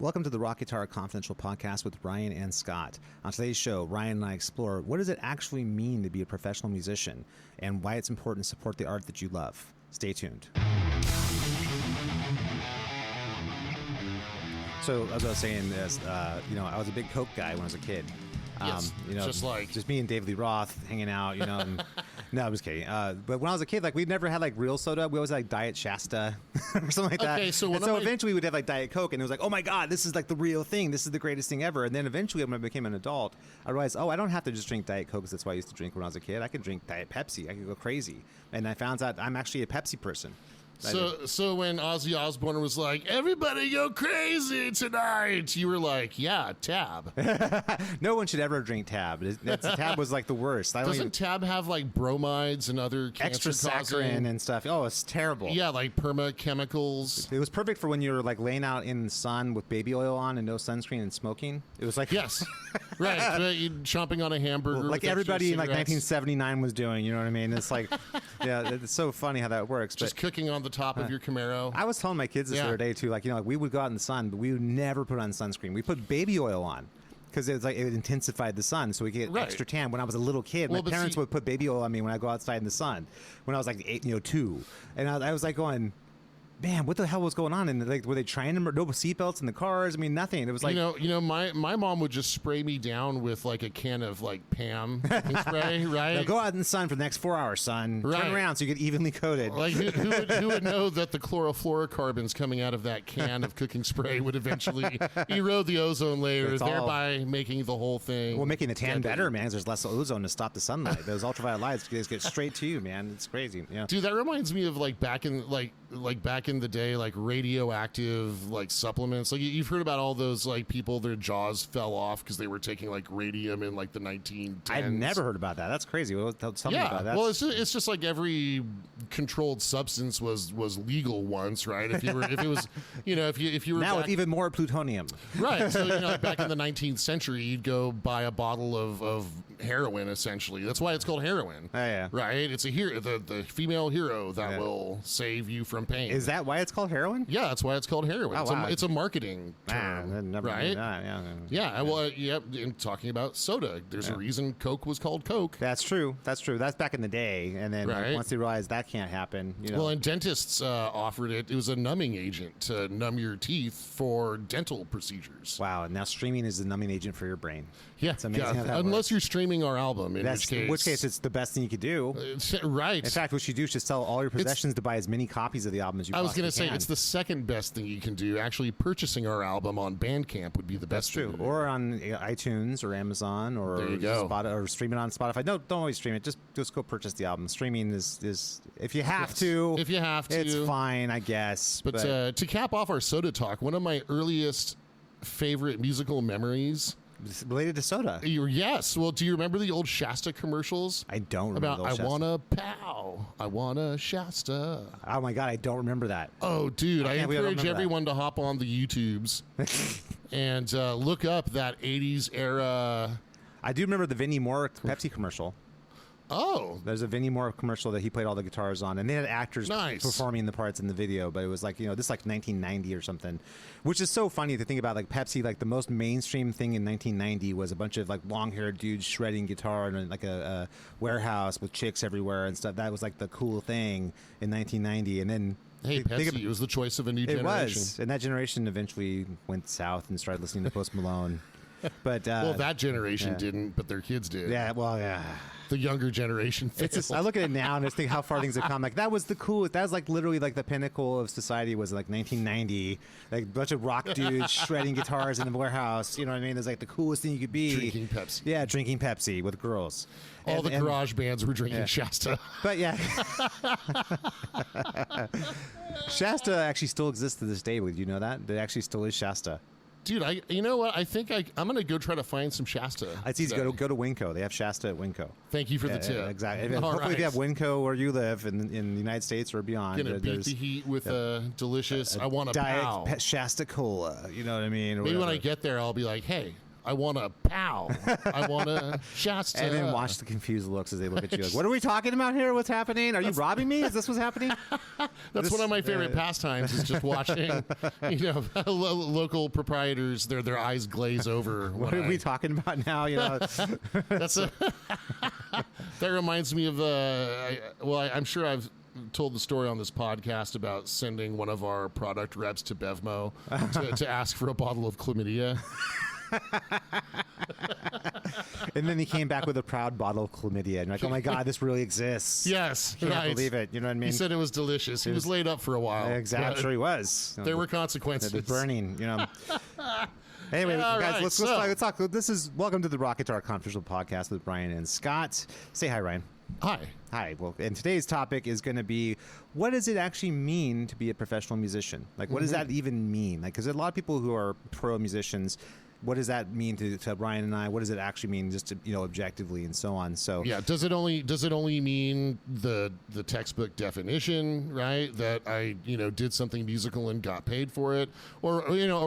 Welcome to the Rock Guitar Confidential podcast with Ryan and Scott. On today's show, Ryan and I explore what does it actually mean to be a professional musician and why it's important to support the art that you love. Stay tuned. So, as I was saying, I was a big Coke guy when I was a kid. Yes, just me and Dave Lee Roth hanging out, and, no, I'm just kidding. But when I was a kid, we never had real soda. We always had Diet Shasta or something like that. Okay, so eventually we'd have Diet Coke, and it was oh my God, this is the real thing. This is the greatest thing ever. And then eventually, when I became an adult, I realized, I don't have to just drink Diet Coke because that's what I used to drink when I was a kid. I can drink Diet Pepsi. I can go crazy. And I found out I'm actually a Pepsi person. So when Ozzy Osbourne was like, everybody go crazy tonight, you were like, yeah, Tab. No one should ever drink Tab. Tab was the worst. Doesn't Tab have bromides and other extra saccharin and stuff? Oh, it's terrible. Yeah, perma chemicals. It was perfect for when you were laying out in the sun with baby oil on and no sunscreen and smoking. It was yes, right. You chomping on a hamburger, everybody in 1979 was doing. You know what I mean? It's yeah, it's so funny how that works. Just cooking on the top of your Camaro. I was telling my kids this the other day too. We would go out in the sun, but we would never put on sunscreen. We put baby oil on because it intensified the sun, so we get extra tan. When I was a little kid, my parents would put baby oil on me when I go outside in the sun. When I was 2, and I was going, man, what the hell was going on? And were they trying to no seatbelts in the cars? I mean, nothing. It was my mom would just spray me down with a can of Pam spray, right? Now go out in the sun for the next 4 hours, son. Right. Turn around so you get evenly coated. Who would know that the chlorofluorocarbons coming out of that can of cooking spray would eventually erode the ozone layer, thereby making the whole thing. Well, making the tan better, man. There's less ozone to stop the sunlight. Those ultraviolet lights get straight to you, man. It's crazy. Yeah. Dude, that reminds me of back in the day, radioactive supplements. You've heard about all those people, their jaws fell off because they were taking radium in the 1910s. I've never heard about that. That's crazy. Tell me about that. Well, it's just every controlled substance was legal once, right? If you were now with even more plutonium, right? So back in the 19th century, you'd go buy a bottle of heroin. Essentially, that's why it's called heroin. Oh, yeah, right. It's a hero, the female hero that will save you from pain. Is that why it's called heroin? Yeah, that's why it's called heroin. Oh, wow. It's a marketing term, right? Yeah. Well, in talking about soda, there's a reason Coke was called Coke. That's true. That's back in the day, and then once they realized that can't happen, Well, and dentists offered it. It was a numbing agent to numb your teeth for dental procedures. Wow, and now streaming is the numbing agent for your brain. Yeah, it's amazing how that unless works. You're streaming our album, in which case it's the best thing you could do. Right. In fact, what you do is just sell all your possessions to buy as many copies of the album as you possibly can. I was going to say, it's the second best thing you can do. Actually, purchasing our album on Bandcamp would be the best. That's true. Or on iTunes or Amazon or there you go. or stream it on Spotify. No, don't always stream it. Just go purchase the album. Streaming is if you have to. If you have to, it's fine, I guess. But to cap off our soda talk, one of my earliest favorite musical memories. Related to soda. Yes. Well, do you remember the old Shasta commercials? I don't remember about I want a pow. I want a Shasta. Oh, my God. I don't remember that. Oh, dude. I encourage everyone to hop on the YouTubes and look up that 80s era. I do remember the Vinnie Moore Pepsi commercial. Oh. There's a Vinnie Moore commercial that he played all the guitars on, and they had actors performing the parts in the video, but it was this is 1990 or something, which is so funny to think about. Pepsi, the most mainstream thing in 1990 was a bunch of long-haired dudes shredding guitar in a warehouse with chicks everywhere and stuff. That was the cool thing in 1990, and then Pepsi, it was the choice of a new generation. It was, and that generation eventually went south and started listening to Post Malone. But that generation didn't, but their kids did. Yeah, well, yeah. The younger generation failed. It's just, I look at it now and just think how far things have come. That was the coolest. That was literally the pinnacle of society was 1990. A bunch of rock dudes shredding guitars in the warehouse. You know what I mean? It's the coolest thing you could be. Drinking Pepsi. Yeah, drinking Pepsi with girls. All the garage bands were drinking Shasta. But yeah. Shasta actually still exists to this day. Did you know that? There actually still is Shasta. Dude, you know what? I think I'm going to go try to find some Shasta. It's easy. Go to Winco. They have Shasta at Winco. Thank you for the tip. Exactly. Hopefully, if you have Winco where you live in the United States or beyond, going to beat the heat with a delicious. I want a diet pow. Shasta Cola. You know what I mean? Maybe when I get there, I'll be like, hey, I want a pow. I want a Shasta. And then watch the confused looks as they look at you like, what are we talking about here? What's happening? Are you robbing me? Is this what's happening? That's one of my favorite pastimes is just watching, local proprietors, their eyes glaze over. What are we talking about now? That reminds me of, I'm sure I've told the story on this podcast about sending one of our product reps to Bevmo to ask for a bottle of chlamydia. And then he came back with a proud bottle of chlamydia. And like, oh my God, this really exists. Yes. I can't believe it. You know what I mean? He said it was delicious. He was laid up for a while. Exactly. I'm sure he was. There were consequences. The burning, Anyway, guys, let's talk. Welcome to the Rock Guitar Confidential Podcast with Brian and Scott. Say hi, Ryan. Hi. Hi. Well, and today's topic is going to be, what does it actually mean to be a professional musician? Like, what does that even mean? Like, because a lot of people who are pro musicians, what does that mean to Brian and I? What does it actually mean, just to, objectively and so on? So yeah, does it only mean the textbook definition, right? That I did something musical and got paid for it, or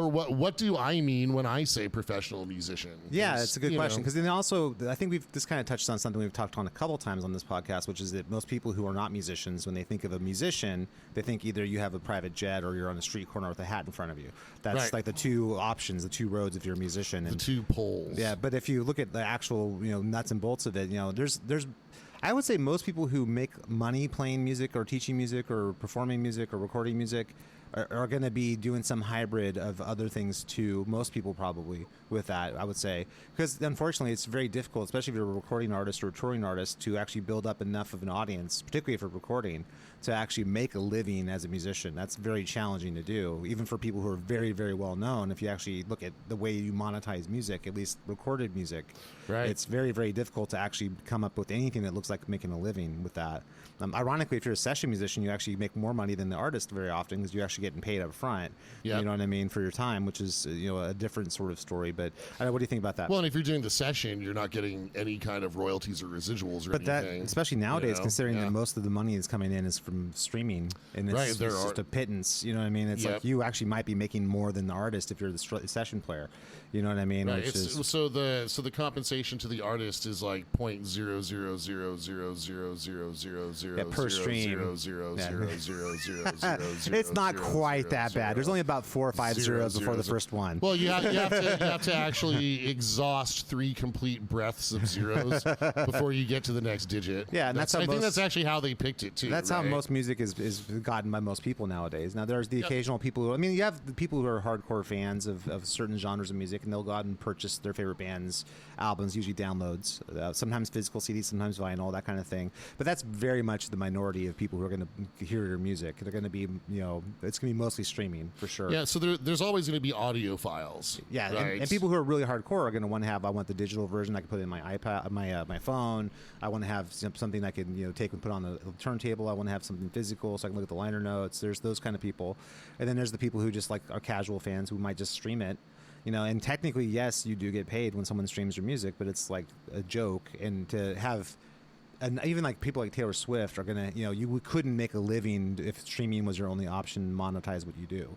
what do I mean when I say professional musician? Yeah, it's a good question, because then also I think we've just kind of touched on something we've talked on a couple times on this podcast, which is that most people who are not musicians, when they think of a musician, they think either you have a private jet or you're on a street corner with a hat in front of you. That's right. Like the two options, the two roads if you're a musician. The two poles. Yeah, but if you look at the actual nuts and bolts of it, there's I would say most people who make money playing music or teaching music or performing music or recording music are going to be doing some hybrid of other things too. Most people probably with that, I would say, because unfortunately it's very difficult, especially if you're a recording artist or a touring artist, to actually build up enough of an audience, particularly if you're recording, to actually make a living as a musician. That's very challenging to do, even for people who are very, very well known. If you actually look at the way you monetize music, at least recorded music, right, it's very, very difficult to actually come up with anything that looks like making a living with that. Ironically, if you're a session musician, you actually make more money than the artist very often, because you're actually getting paid up front. Yep. You know what I mean, for your time, which is a different sort of story. But I don't know, what do you think about that? Well, and if you're doing the session, you're not getting any kind of royalties or residuals or anything. But that, especially nowadays, considering that most of the money that's coming in is from streaming, and it's just a pittance. You know what I mean? It's like you actually might be making more than the artist if you're the session player. You know what I mean? Right. So the compensation to the artist is like .000000000 per stream. It's not quite that bad. There's only about 4 or 5 zeros before the first one. Well, you have to actually exhaust 3 complete breaths of zeros before you get to the next digit. Yeah, and I think that's actually how they picked it too. That's how most music is gotten by most people nowadays. Now there's the occasional people who, you have the people who are hardcore fans of certain genres of music, and they'll go out and purchase their favorite band's albums, usually downloads, sometimes physical CDs, sometimes vinyl, that kind of thing. But that's very much the minority of people who are going to hear your music. They're going to be, it's going to be mostly streaming for sure. Yeah, so there's always going to be audio files. Yeah, right? and people who are really hardcore are going to want to have, I want the digital version, I can put it in my iPad, my phone. I want to have something I can take and put on the turntable. I want to have something physical so I can look at the liner notes. There's those kind of people. And then there's the people who just like are casual fans who might just stream it. And technically, yes, you do get paid when someone streams your music, but it's like a joke. And to have, and even like people like Taylor Swift are gonna, you couldn't make a living if streaming was your only option, monetize what you do.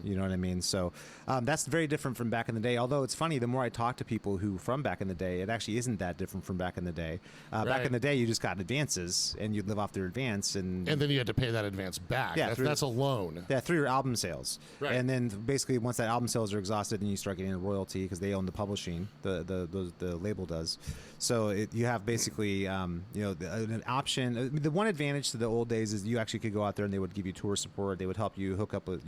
You know what I mean? So that's very different from back in the day. Although it's funny, the more I talk to people who from back in the day, it actually isn't that different from back in the day. Back in the day, you just got advances and you'd live off their advance, and then you had to pay that advance back. Yeah, that's a loan. Yeah, through your album sales. Right. And then basically once that album sales are exhausted, then you start getting a royalty because they own the publishing. The label does. So you have basically an option. The one advantage to the old days is you actually could go out there and they would give you tour support. They would help you hook up with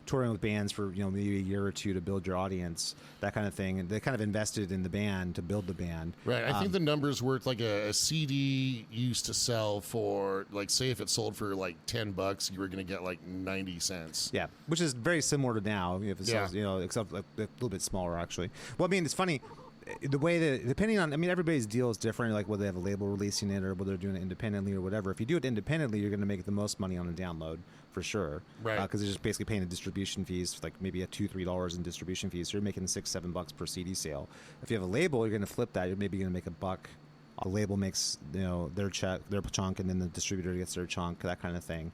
touring with bands for maybe a year or two to build your audience, that kind of thing. And they kind of invested in the band to build the band. Right. I think the numbers worked like a CD used to sell for, like, say if it sold for like $10, you were going to get like 90 cents. Yeah, which is very similar to now. If it sells, except a little bit smaller actually. Well, I mean, it's funny. The way that, depending on, everybody's deal is different, like whether they have a label releasing it or whether they're doing it independently or whatever. If you do it independently, you're going to make the most money on a download for sure. Right. Because they're just basically paying the distribution fees, like maybe a $2-3 in distribution fees. So you're making $6-7 per CD sale. If you have a label, you're going to flip that. You're maybe going to make $1. The label makes their chunk, and then the distributor gets their chunk, that kind of thing.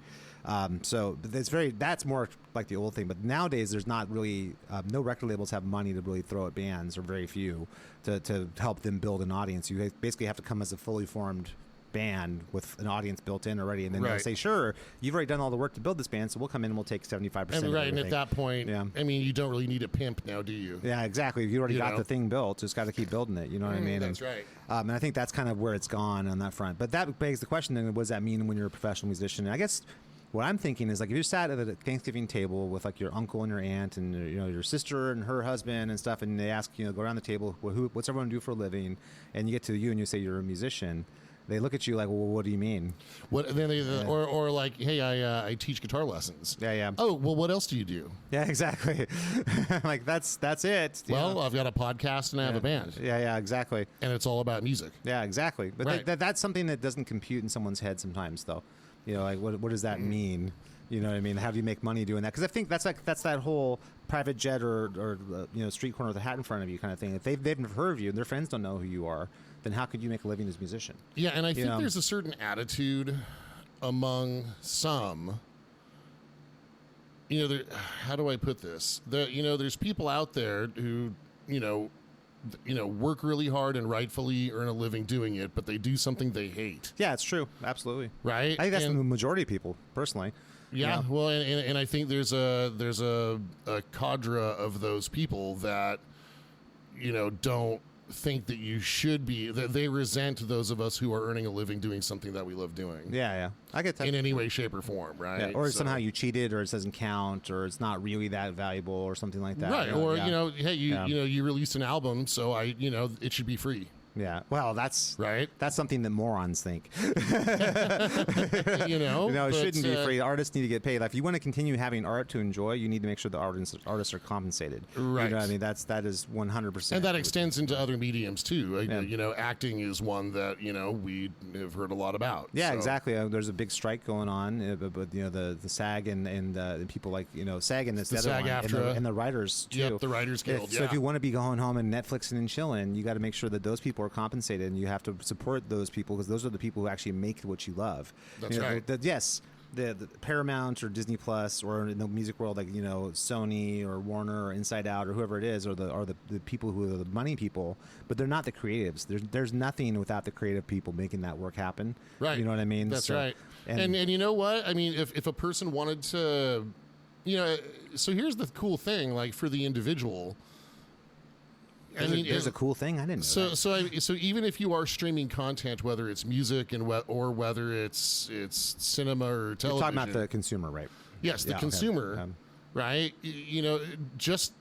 So that's more like the old thing. But nowadays, there's not really no record labels have money to really throw at bands, or very few, to help them build an audience. You basically have to come as a fully formed band with an audience built in already, and then they'll say, sure, you've already done all the work to build this band, so we'll come in and we'll take 75%. Right, and at that point, I mean, you don't really need a pimp now, do you? Yeah, exactly. You already got the thing built, just got to keep building it. You know what I mean? That's right. And I think that's kind of where it's gone on that front. But that begs the question: then, what does that mean when you're a professional musician? And I guess what I'm thinking is, like, if you sat at a Thanksgiving table with like your uncle and your aunt and your sister and her husband and stuff, and they ask, go around the table, what's everyone do for a living? And you get to you and you say you're a musician. They look at you like, well, what do you mean? What then? Or like, hey, I teach guitar lessons. Yeah. Oh, well, what else do you do? Yeah, exactly. Like that's it. Well, I've got a podcast and I have a band. Yeah, exactly. And it's all about music. Yeah, exactly. But that's something that doesn't compute in someone's head sometimes, though. Like what does that mean? You know what I mean? How do you make money doing that? Because I think that's that whole private jet or street corner with a hat in front of you kind of thing. If they've never heard of you and their friends don't know who you are, then how could you make a living as a musician? Yeah, and I think there's a certain attitude among some. How do I put this? There's people out there who work really hard and rightfully earn a living doing it, but they do something they hate. Yeah, it's true. Absolutely. Right? I think that's the majority of people, personally. Yeah, well, and I think there's a cadre of those people that don't think that you should be, that they resent those of us who are earning a living doing something that we love doing. Yeah, I get that. In any way, shape, or form, right? Yeah. Or somehow you cheated, or it doesn't count, or it's not really that valuable, or something like that. Right? Or hey, you released an album, so it should be free. Yeah, well, that's right. That's something that morons think. It shouldn't be free. Artists need to get paid. Like, if you want to continue having art to enjoy, you need to make sure the artists are compensated. Right. You know what I mean? That is 100%. And that extends into other mediums too. Acting is one that we have heard a lot about. Yeah, exactly. There's a big strike going on, but the SAG and people like SAG and the other one, and the writers too. Yep, the Writers Guild. So if you want to be going home and Netflixing and chilling, you got to make sure that those people are compensated, and you have to support those people, because those are the people who actually make what you love. That's right. The Paramount or Disney Plus, or in the music world, like Sony or Warner or Inside Out or whoever it is, are the people who are the money people, but they're not the creatives. There's nothing without the creative people making that work happen. Right. You know what I mean? That's right. And you know what? I mean, if a person wanted to, so here's the cool thing, like, for the individual. There's a cool thing I didn't know. So even if you are streaming content, whether it's music or whether it's cinema or television, you're talking about the consumer, right? Yes, the consumer, right? Just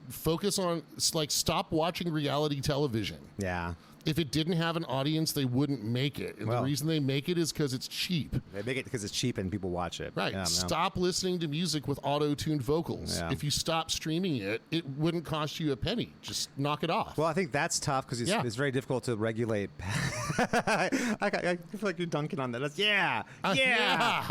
focus on, like, stop watching reality television. Yeah. If it didn't have an audience, they wouldn't make it. And the reason they make it is because it's cheap. They make it because it's cheap and people watch it. Right. Stop listening to music with auto-tuned vocals. Yeah. If you stop streaming it, it wouldn't cost you a penny. Just knock it off. Well, I think that's tough because it's very difficult to regulate. I feel like you're dunking on that.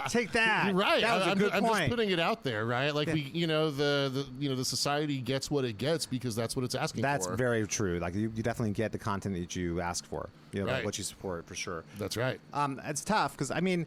Take that. You're right. That was a good point. I'm just putting it out there, right? Like, the society gets what it gets because that's what it's asking for. That's very true. Like, you definitely get the content that you ask for, like what you support, for sure. That's right. It's tough because, I mean,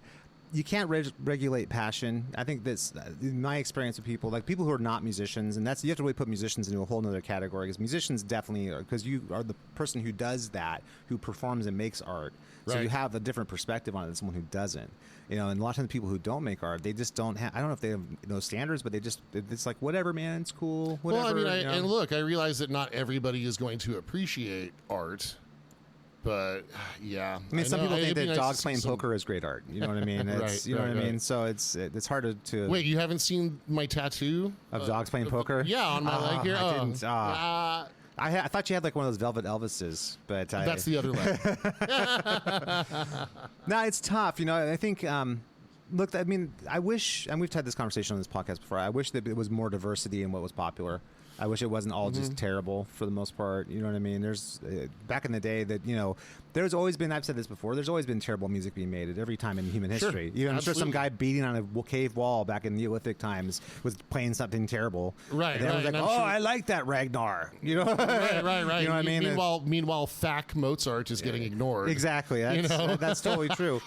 you can't regulate passion. I think that's in my experience with people who are not musicians, and you have to really put musicians into a whole other category, because musicians definitely are, because you are the person who does that, who performs and makes art. So you have a different perspective on it than someone who doesn't. And a lot of times people who don't make art, they just don't have, I don't know if they have those standards, but it's like, whatever, man, it's cool, whatever. Well, I mean, and look, I realize that not everybody is going to appreciate art. But yeah, I mean, some people think that dogs playing poker is great art. You know what I mean? You know what I mean? So it's hard to. Wait, you haven't seen my tattoo of dogs playing poker? Yeah, on my leg here. I didn't. I thought you had like one of those Velvet Elvises, but that's the other leg. No, it's tough. I think. Look, I mean, I wish, and we've had this conversation on this podcast before, I wish that it was more diversity in what was popular. I wish it wasn't all just terrible for the most part. You know what I mean? There's back in the day that there's always been. I've said this before. There's always been terrible music being made at every time in human history. I'm sure some guy beating on a cave wall back in Neolithic times was playing something terrible. Right. And everyone's like, I like that Ragnar. Right. You know what I mean? Meanwhile, Thach Mozart is getting ignored. Exactly. That's totally true.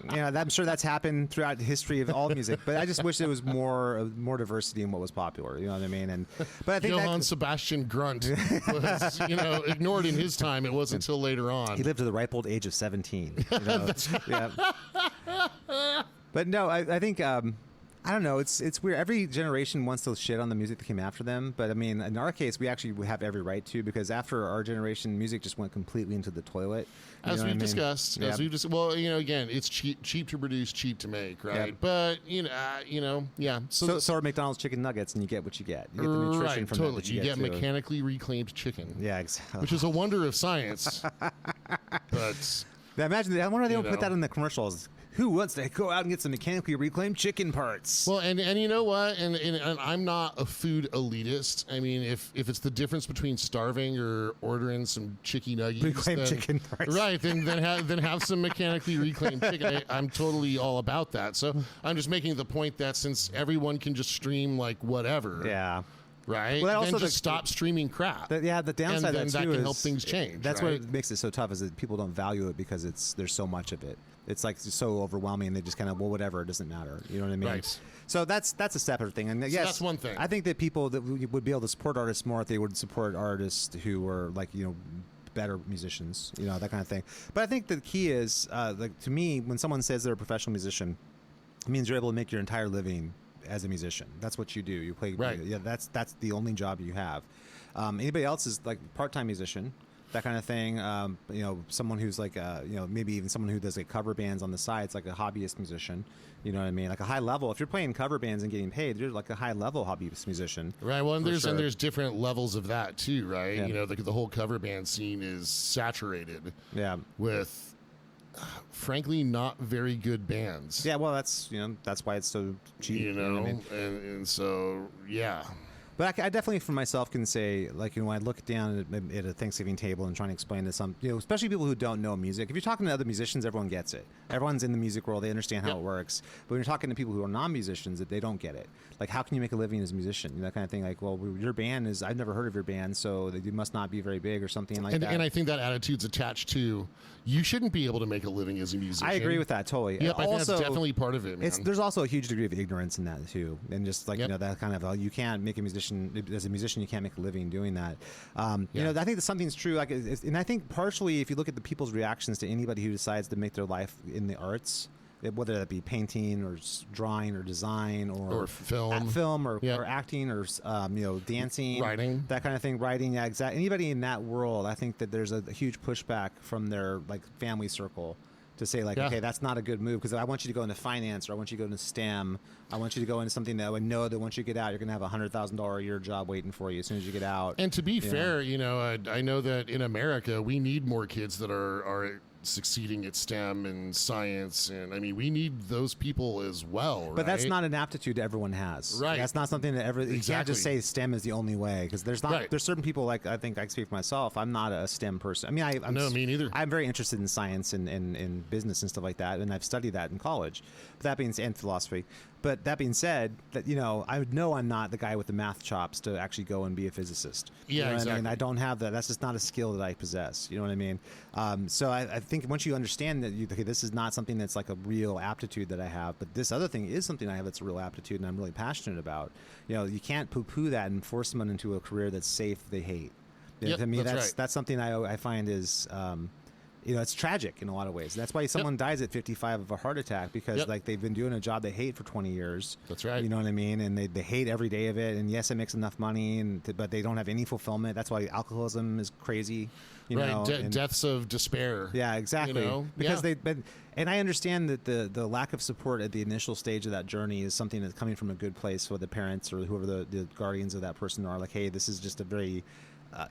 I'm sure that's happened throughout the history of all music, but I just wish there was more diversity in what was popular. You know what I mean? But I think Johann Sebastian Grunt was, ignored in his time. It wasn't until later on. He lived to the ripe old age of 17. Yeah. But no, I think. I don't know. It's weird. Every generation wants to shit on the music that came after them, but I mean, in our case, we have every right to, because after our generation, music just went completely into the toilet. As we've discussed, again, it's cheap to produce, cheap to make, right? Yeah. But yeah. So are McDonald's chicken nuggets, and you get what you get. You get the nutrition from totally. that You get mechanically reclaimed chicken. Yeah, exactly. Which is a wonder of science. But I imagine. I wonder if they don't put that in the commercials. Who wants to go out and get some mechanically reclaimed chicken parts? Well, and you know what? And I'm not a food elitist. I mean, if it's the difference between starving or ordering some chicken nuggets, reclaimed chicken parts, right? Then have some mechanically reclaimed chicken. I'm totally all about that. So I'm just making the point that since everyone can just stream like whatever, yeah. Right. Well, then just stop streaming crap. The downside and that can is, help things change. That's what makes it so tough, is that people don't value it because there's so much of it. It's like so overwhelming. They just kind of, well, whatever, it doesn't matter. You know what I mean? Right. So that's a separate thing. And yes, that's one thing. I think that people that would be able to support artists more if they would support artists who were like better musicians, that kind of thing. But I think the key is, to me, when someone says they're a professional musician, it means you're able to make your entire living as a musician. That's what you do. You play. Right. Yeah. That's the only job you have. Anybody else is like part-time musician, that kind of thing. Someone who's like, maybe even someone who does like cover bands on the side. It's like a hobbyist musician. You know what I mean? Like a high level. If you're playing cover bands and getting paid, you're like a high level hobbyist musician. Right. Well, and there's different levels of that too, right? Yeah. The whole cover band scene is saturated. Yeah. With frankly not very good bands. Yeah, well, that's why it's so cheap. You know what I mean? And so yeah. But I definitely, for myself, can say, like, when I look down at a Thanksgiving table and trying to explain to some, especially people who don't know music. If you're talking to other musicians, everyone gets it. Everyone's in the music world; they understand how it works. But when you're talking to people who are non-musicians, they don't get it. Like, how can you make a living as a musician? That kind of thing. Like, well, your band is, I've never heard of your band, so you must not be very big or something like that. And I think that attitude's attached to, you shouldn't be able to make a living as a musician. I agree with that totally. Yep, I think that's definitely part of it, man. There's also a huge degree of ignorance in that too, and just like that kind of, you can't make a musician as a musician. You can't make a living doing that. I think that something's true. Like, and I think partially, if you look at the people's reactions to anybody who decides to make their life in the arts, whether that be painting or drawing or design or film or acting or dancing, writing, that kind of thing, writing. Yeah, exactly. Anybody in that world, I think that there's a huge pushback from their like family circle to say like, okay, that's not a good move, because I want you to go into finance, or I want you to go into STEM. I want you to go into something that I would know that once you get out, you're going to have $100,000 a year job waiting for you as soon as you get out. And to be fair, I know that in America, we need more kids that are succeeding at STEM and science, and I mean, we need those people as well. But that's not an aptitude everyone has. Right. That's not something that you can't just say STEM is the only way, because there's not. Right. There's certain people, like, I think I speak for myself. I'm not a STEM person. I mean, no, me neither. I'm very interested in science and business and stuff like that, and I've studied that in college. But that being, and philosophy. But that being said, that I know I'm not the guy with the math chops to actually go and be a physicist. Yeah, exactly. I mean? I don't have that. That's just not a skill that I possess. You know what I mean? So I think once you understand that, this is not something that's like a real aptitude that I have, but this other thing is something I have that's a real aptitude and I'm really passionate about. You can't poo-poo that and force someone into a career that's safe they hate. To me, that's something I find is. It's tragic in a lot of ways. That's why someone dies at 55 of a heart attack, because like they've been doing a job they hate for 20 years. That's right. You know what I mean? And they hate every day of it. And yes, it makes enough money, but they don't have any fulfillment. That's why alcoholism is crazy. Deaths of despair. Yeah, exactly. Because they've been. And I understand that the lack of support at the initial stage of that journey is something that's coming from a good place, for the parents or whoever the guardians of that person are. Like, hey, this is just a very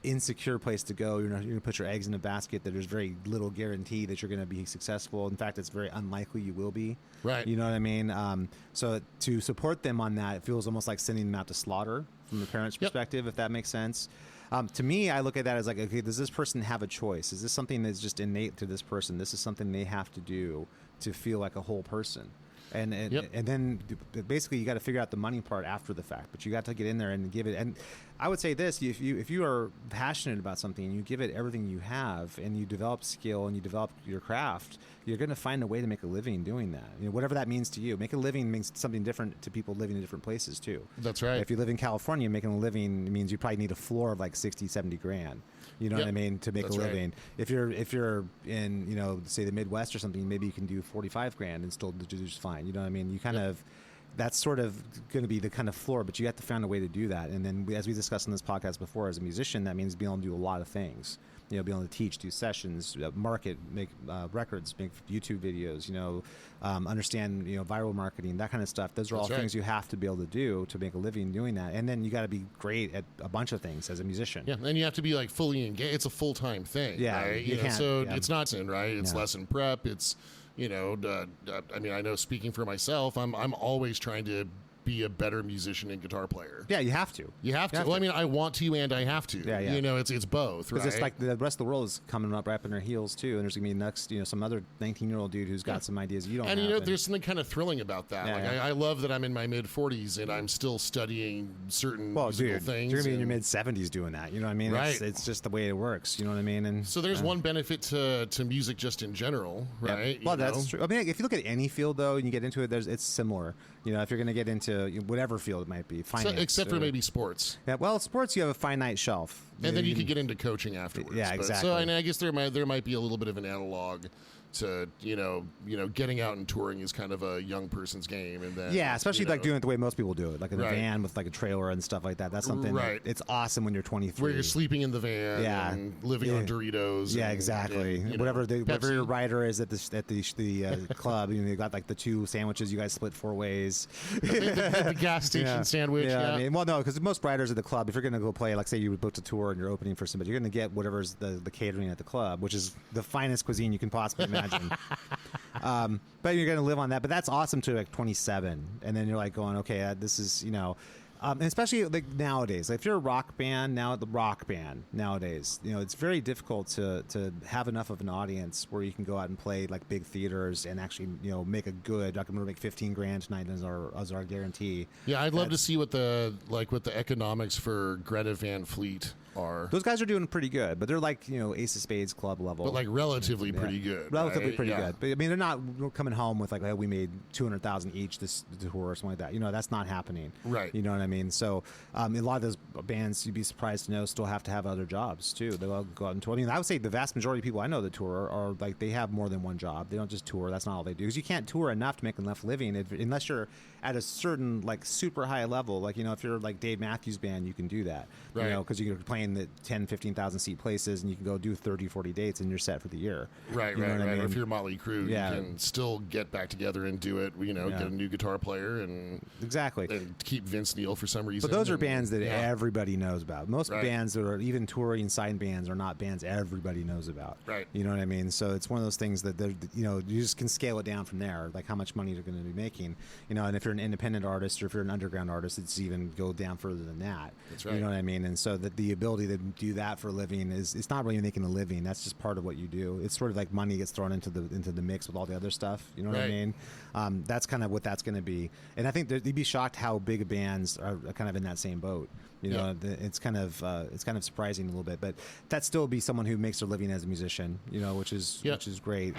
insecure place to go. You're going to put your eggs in a basket that there's very little guarantee that you're going to be successful. In fact, it's very unlikely you will be. Right. You know what I mean? So to support them on that, it feels almost like sending them out to slaughter from the parents' perspective, if that makes sense. To me, I look at that as like, okay, does this person have a choice? Is this something that's just innate to this person? This is something they have to do to feel like a whole person. And then basically you got to figure out the money part after the fact, but you got to get in there and give it. And I would say this: if you are passionate about something and you give it everything you have, and you develop skill and you develop your craft, you're going to find a way to make a living doing that. Whatever that means to you. Make a living means something different to people living in different places too. That's right. If you live in California, making a living means you probably need a floor of like 60, 70 grand. You know what I mean? To make a living. Right. If you're in, say the Midwest or something, maybe you can do 45 grand and still do just fine. You know what I mean? You kind of, that's sort of going to be the kind of floor, but you have to find a way to do that. And then as we discussed in this podcast before, as a musician, that means being able to do a lot of things. Being able to teach, do sessions, market, make records, make YouTube videos, understand, viral marketing, that kind of stuff. Those are all things you have to be able to do to make a living doing that. And then you got to be great at a bunch of things as a musician. Yeah, and you have to be like fully engaged. It's a full-time thing. Yeah, right? It's not right. It's lesson prep. It's I know speaking for myself, I'm always trying to be a better musician and guitar player. Yeah, you have to. You have to. Well, I mean, I want to and I have to. Yeah. It's both, right? Because it's like the rest of the world is coming up right up in their heels too, and there's gonna be next, some other 19-year-old dude who's got some ideas you don't have. And there's something kind of thrilling about that. I love that I'm in my mid-40s and I'm still studying certain musical things. You're gonna be in your mid-70s doing that. You know what I mean? Right. It's just the way it works. You know what I mean? And so there's one benefit to music just in general, right? Yeah. Well, that's true. I mean, if you look at any field though, and you get into it, it's similar. If you're going to get into whatever field it might be, finance, except for maybe sports. Yeah, well, sports you have a finite shelf, and then you could get into coaching afterwards. Yeah, exactly. So I guess there might be a little bit of an analog to getting out and touring is kind of a young person's game, and then especially like doing it the way most people do it, like in a van with like a trailer and stuff like that. That's something it's awesome when you're 23, where you're sleeping in the van, and living on Doritos. Yeah, exactly. And, whatever your rider is at the club, you got like the 2 sandwiches you guys split 4 ways. the gas station sandwich. Yeah. I mean, well, no, because most riders at the club, if you're going to go play, like say you booked a tour and you're opening for somebody, you're going to get whatever's the catering at the club, which is the finest cuisine you can possibly imagine. But you're going to live on that. But that's awesome to like 27, and then you're like going, okay, this is and especially like nowadays, like if you're a rock band nowadays, it's very difficult to have enough of an audience where you can go out and play like big theaters and actually make a good. I'm going to make 15 grand tonight as our guarantee. Yeah, I'd love to see what the economics for Greta Van Fleet are. Those guys are doing pretty good, but they're like Ace of Spades club level, but like relatively pretty good. Relatively pretty good. But I mean, they're not coming home with like, we made 200,000 each this tour or something like that. That's not happening. Right. You know what I mean? So a lot of those bands, you'd be surprised to know, still have to have other jobs too. They'll go out and tour. I mean, I would say the vast majority of people I know that tour are like, they have more than one job. They don't just tour. That's not all they do. Because you can't tour enough to make enough living unless you're at a certain like super high level. Like if you're like Dave Matthews Band, you can do that. Right. Because you're playing the 10, 15,000 seat places, and you can go do 30, 40 dates, and you're set for the year. Right. I mean? Or if you're Motley Crue, you can still get back together and do it. Get a new guitar player and keep Vince Neil for some reason. But those are bands that everybody knows about. Most bands that are even touring side bands are not bands everybody knows about. Right. You know what I mean? So it's one of those things that you just can scale it down from there, like how much money you're going to be making. And if you're an independent artist or if you're an underground artist, it's even go down further than that. That's right. You know what I mean? And so that the ability to do that for a living it's not really making a living. That's just part of what you do. It's sort of like money gets thrown into the mix with all the other stuff. You know what I mean? That's kind of what that's going to be. And I think you'd be shocked how big bands are kind of in that same boat. It's kind of surprising a little bit, but that still be someone who makes their living as a musician. Which is great.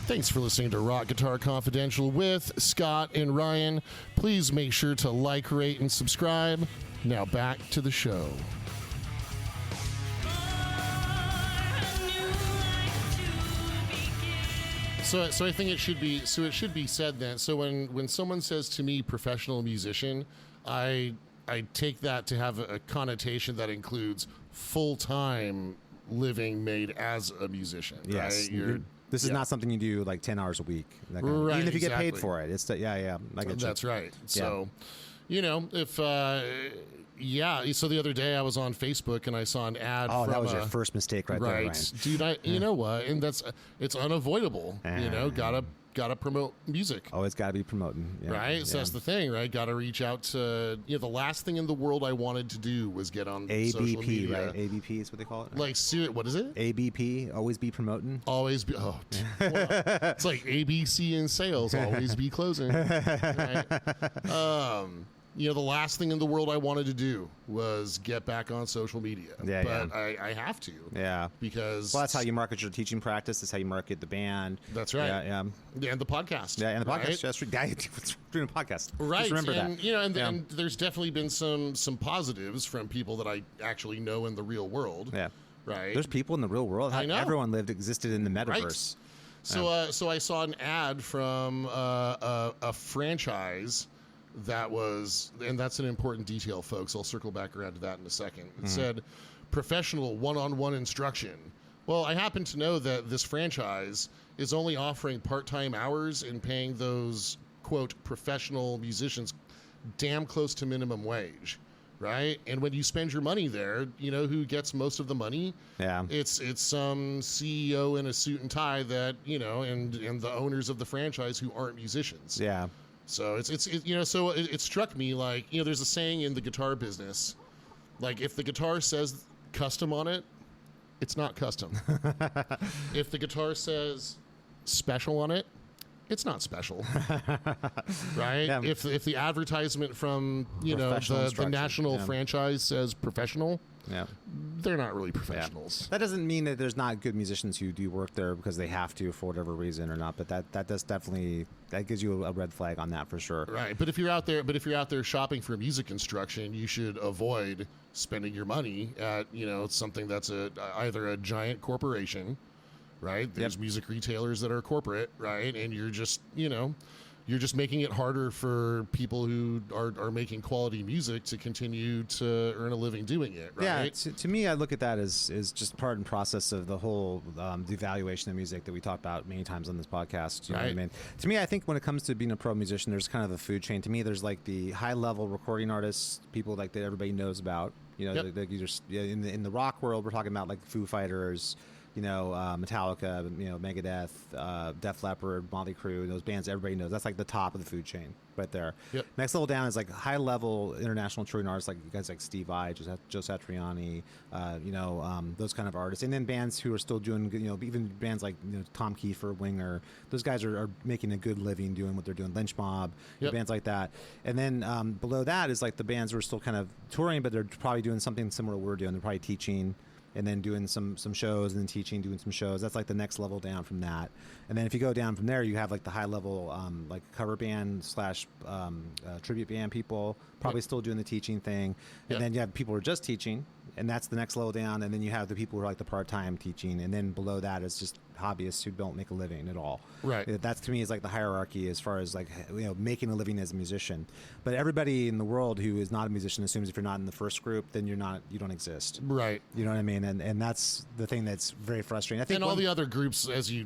Thanks for listening to Rock Guitar Confidential with Scott and Ryan. Please make sure to like, rate, and subscribe. Now back to the show. So I think it should be said then. So when someone says to me professional musician, I take that to have a connotation that includes full-time living made as a musician. Yes. Right? This is not something you do like 10 hours a week. Right, even if you get paid for it. It's I get That's right. So, if so the other day I was on Facebook and I saw an ad. Oh, that was your first mistake right there, Ryan. Dude, you know what? And it's unavoidable. Gotta gotta promote music. Always got to be promoting. Yeah. Right? So that's the thing, right? Got to reach out to, the last thing in the world I wanted to do was get on social ABP, media. right? ABP is what they call it. Like, what is it? ABP, always be promoting. Always be, well, it's like ABC in sales, always be closing. Right? The last thing in the world I wanted to do was get back on social media. Yeah, but I have to. Yeah. Because... Well, that's how you market your teaching practice. That's how you market the band. That's right. Yeah. And the podcast. Yeah, and the podcast. Right? That's right. Doing a podcast. Right. Just remember that. And there's definitely been some positives from people that I actually know in the real world. Yeah. Right. There's people in the real world. I know. Everyone existed in the metaverse. Right. So I saw an ad from a franchise that was, and that's an important detail, folks. I'll circle back around to that in a second. It said professional one-on-one instruction. Well, I happen to know that this franchise is only offering part-time hours and paying those, quote, professional musicians damn close to minimum wage. Right? And when you spend your money there, who gets most of the money? Yeah. It's some CEO in a suit and tie that, and the owners of the franchise who aren't musicians. Yeah. So it struck me like, there's a saying in the guitar business, like if the guitar says custom on it, it's not custom. If the guitar says special on it, it's not special. Right? Yeah. If the advertisement from, the national franchise says professional, they're not really professionals. That doesn't mean that there's not good musicians who do work there because they have to for whatever reason or not, but that does definitely, that gives you a red flag on that for sure. Right. But if you're out there shopping for music instruction, you should avoid spending your money at, something that's either a giant corporation, right? There's music retailers that are corporate, right? And you're just making it harder for people who are making quality music to continue to earn a living doing it, right? Yeah, to me, I look at that as just part and process of the whole devaluation of music that we talked about many times on this podcast. You know what I mean? To me, I think when it comes to being a pro musician, there's kind of a food chain. To me, there's like the high-level recording artists, people like that everybody knows about. In the rock world, we're talking about like Foo Fighters, Metallica, Megadeth, Def Leppard, Motley Crue, those bands everybody knows. That's like the top of the food chain right there. Yep. Next level down is like high level international touring artists, like guys like Steve Vai, Joe Satriani, those kind of artists. And then bands who are still doing good, even bands like Tom Kiefer, Winger, those guys are making a good living doing what they're doing. Lynch Mob, bands like that. And then below that is like the bands who are still kind of touring, but they're probably doing something similar to what we're doing. They're probably teaching, and then doing some shows, and then teaching, doing some shows. That's like the next level down from that. And then if you go down from there, you have like the high level like cover band / tribute band people, probably still doing the teaching thing. And then you have people who are just teaching, and that's the next level down. And then you have the people who are like the part-time teaching, and then below that is just hobbyists who don't make a living at all. Right. That's to me is like the hierarchy as far as like making a living as a musician. But everybody in the world who is not a musician assumes if you're not in the first group, then you don't exist. Right. You know what I mean? And that's the thing that's very frustrating. I think all the other groups, as you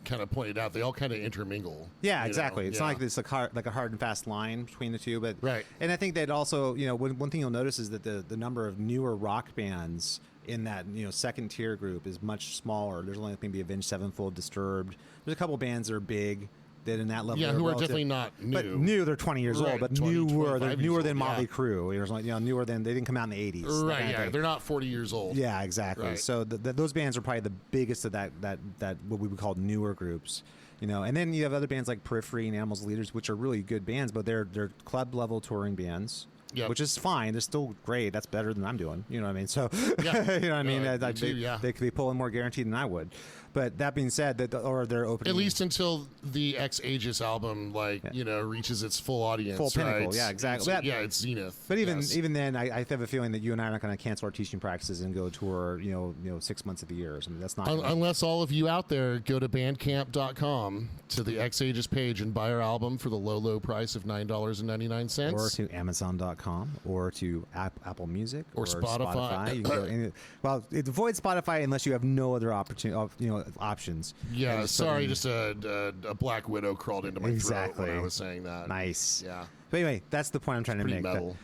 kind of pointed out, they all kind of intermingle. Yeah, exactly. It's not like it's like a hard and fast line between the two, but right. And I think that also one thing you'll notice is that the number of newer rock bands in that second tier group is much smaller. There's only maybe Avenged Sevenfold, Disturbed. There's a couple bands that are big that in that level. Yeah, who are definitely not new. But new, they're 20 years old, but newer. They're newer than Motley Crue. Newer than, they didn't come out in the 80s. Right, yeah, they're not 40 years old. Yeah, exactly. Right. So those bands are probably the biggest of that what we would call newer groups. And then you have other bands like Periphery and Animals Leaders, which are really good bands, but they're club level touring bands. Yep. Which is fine. They're still great. That's better than I'm doing. You know what I mean? So, you know what I mean? They could be pulling more guaranteed than I would. But that being said, or they're opening. At least until the Ex Aegis album, reaches its full audience. Full pinnacle, right? yeah, exactly. It's zenith. But even then, I have a feeling that you and I are not going to cancel our teaching practices and go tour, 6 months of the year or something. That's not unless all of you out there go to bandcamp.com to the Ex Aegis page and buy our album for the low price of $9.99. Or to Amazon.com or to Apple Music or Spotify. You can go avoid Spotify unless you have no other options. Yeah, sorry, just a Black Widow crawled into my throat when I was saying that. Nice. Yeah. But anyway, that's the point I'm trying to make. Metal.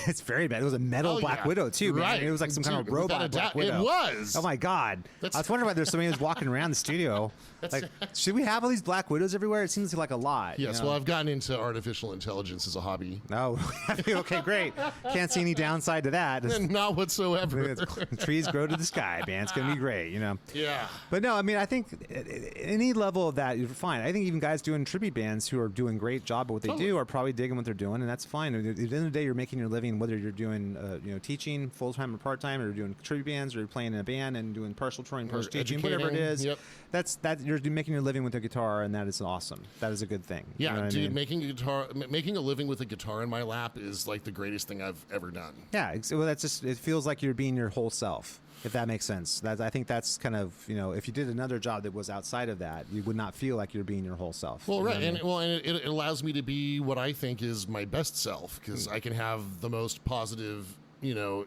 It's very bad. It was a metal Black Widow too, man. Right. It was like some kind of robot Black Widow. It was. Oh my god! I was wondering why there's so many walking around the studio. Like, should we have all these Black Widows everywhere? It seems like a lot. Yes. Well, I've gotten into artificial intelligence as a hobby. Oh, okay, great. Can't see any downside to that. Not whatsoever. Trees grow to the sky, man. It's gonna be great, Yeah. But no, I mean, I think at any level of that, you're fine. I think even guys doing tribute bands who are doing a great job at what they do are probably digging what they're doing, and that's fine. At the end of the day, you're making your living, whether you're doing teaching full time or part time, or you're doing tribute bands, or you're playing in a band and doing partial touring, partial teaching, whatever it is. Yep. That's you're making your living with a guitar, and that is awesome. That is a good thing. Yeah, you know dude, I mean? making a living with a guitar in my lap is like the greatest thing I've ever done. Yeah, well, that's just, it feels like you're being your whole self, if that makes sense. I think that's kind of, if you did another job that was outside of that, you would not feel like you're being your whole self. Well, right, and it allows me to be what I think is my best self, because I can have the most positive,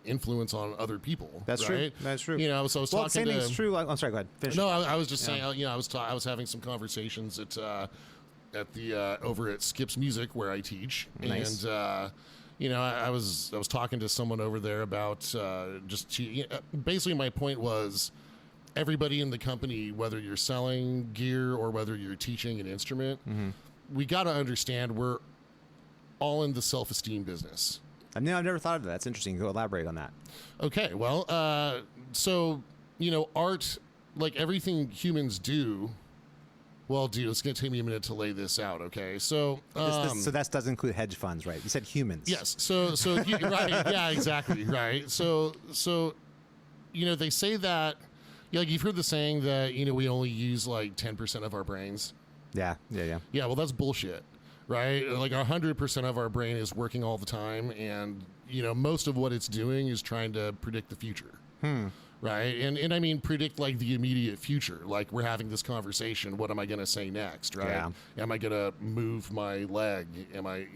influence on other people. That's right? true. That's true. So I was talking same to. thing's true. I'm sorry. Go ahead. Finish. No, I was just saying. I was having some conversations at the over at Skips Music where I teach, Nice. and I was talking to someone over there about basically my point was everybody in the company, whether you're selling gear or whether you're teaching an instrument, we got to understand we're all in the self-esteem business. I've never thought of that. That's interesting. Go elaborate on that. Okay, well, so art, like everything humans do. Well, dude, it's going to take me a minute to lay this out. Okay, so So that does include hedge funds, right? You said humans. Yes. So right, yeah, exactly, right. So they say that, like you've heard the saying that we only use like 10% of our brains. Yeah. Yeah. Well, that's bullshit. Right? Like 100% of our brain is working all the time, and most of what it's doing is trying to predict the future. Right? And I mean predict like the immediate future. Like we're having this conversation, what am I going to say next, right? Yeah. Am I going to move my leg? Am I,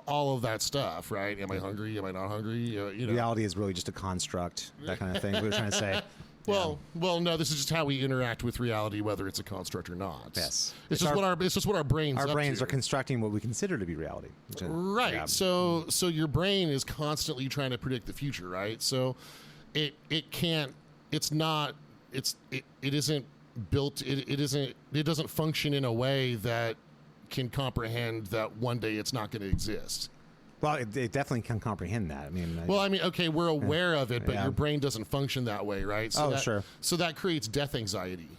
all of that stuff, right? Am I hungry? Am I not hungry? Reality is really just a construct, that kind of thing. We were trying to say. Well, no. This is just how we interact with reality, whether it's a construct or not. Yes, it's just what our brains. Our brains are constructing what we consider to be reality. Right. Yeah. So your brain is constantly trying to predict the future, right? So it can't. It's not. It isn't built. It doesn't function in a way that can comprehend that one day it's not going to exist. Well, it definitely can comprehend that. Okay, we're aware of it, but your brain doesn't function that way, right? So sure. So that creates death anxiety.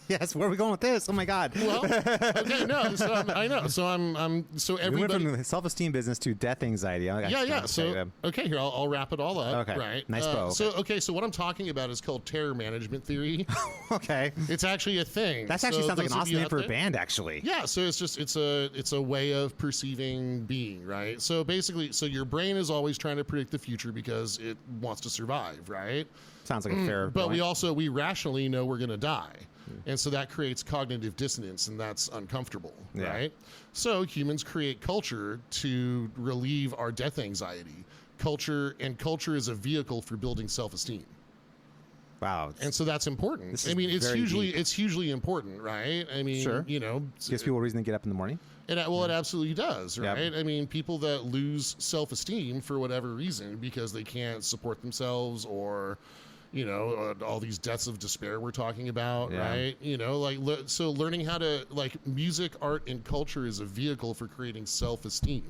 Yes, where are we going with this? Oh my God! Well, okay, no. So I know. So So everybody. We went from the self-esteem business to death anxiety. Yeah. So okay, here I'll wrap it all up. Okay. Right. Nice bow. So what I'm talking about is called terror management theory. Okay. It's actually a thing. That actually sounds like an awesome name for a band, actually. Yeah. So it's a way of perceiving being, right? So basically, your brain is always trying to predict the future because it wants to survive, right? Sounds like a fair. But point. we rationally know we're going to die. And so that creates cognitive dissonance, and that's uncomfortable, right? So humans create culture to relieve our death anxiety. Culture is a vehicle for building self-esteem. Wow. And so that's important. It's hugely important, right? Sure. Gives people a reason to get up in the morning. It absolutely does, right? Yep. People that lose self-esteem for whatever reason because they can't support themselves or all these deaths of despair we're talking about, right? So learning how to, music, art, and culture is a vehicle for creating self-esteem,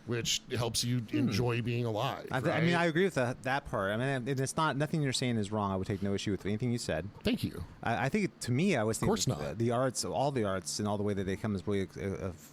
which helps you enjoy being alive. I agree with that part. It's not, nothing you're saying is wrong. I would take no issue with anything you said. Thank you. I think, to me, I was thinking, of course not. The arts, all the arts, and all the way that they come is really